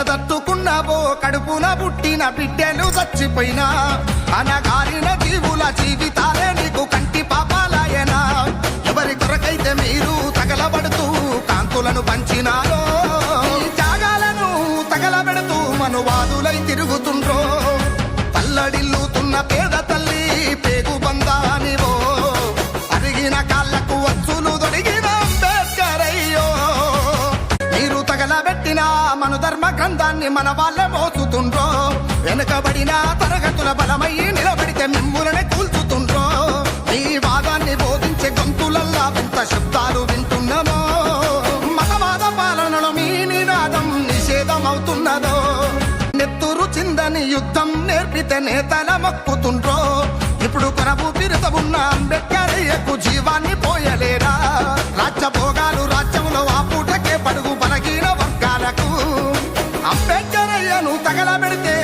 తట్టుకున్నావో కడుపున పుట్టిన బిడ్డలు చచ్చిపోయినా అనగారిన జీవుల జీవితాలే నీకు కంటి పాపాలయనా ఎవరి కొరకైతే మీరు తగలబడుతూ కాంతులను పంచినారో త్యాగాలను తగలబెడుతూ మనువాదులై తిరుగుతుండ్రో పల్లడిల్లుతున్న పేద తల్లి పేగు బంధానివో అరిగిన కాళ్లకు వచ్చులు దొరికిన అంబేద్కర్ అయ్యో మీరు తగలబెట్టిన మను ధర్మ గ్రంథాన్ని మన వాళ్ళే మోసుతుండ్రో వెనుకబడిన తరగతుల బలమయ్యి నిలబడితే మిమ్ములనే కూల్చుతుండ్రో మీ వాదాన్ని బోధించే గొంతులల్లా వింత శబ్దాలు వింటున్నామో మతవాద పాలనలో మీ నినాదం నిషేధమవుతున్నదో నెత్తురు చిందని యుద్ధం నేర్పితే నేతల మొక్కుతుండ్రో ఇప్పుడు కొరపు పిరుత ఉన్న అంబేద్కరయ్యకు జీవాన్ని పోయలేరా రాజ్యభోగాలు రాజ్యంలో ఆ పూటకే పడుగు బలహీన వర్గాలకు అంబేద్కరయ్యను తగలబెడితే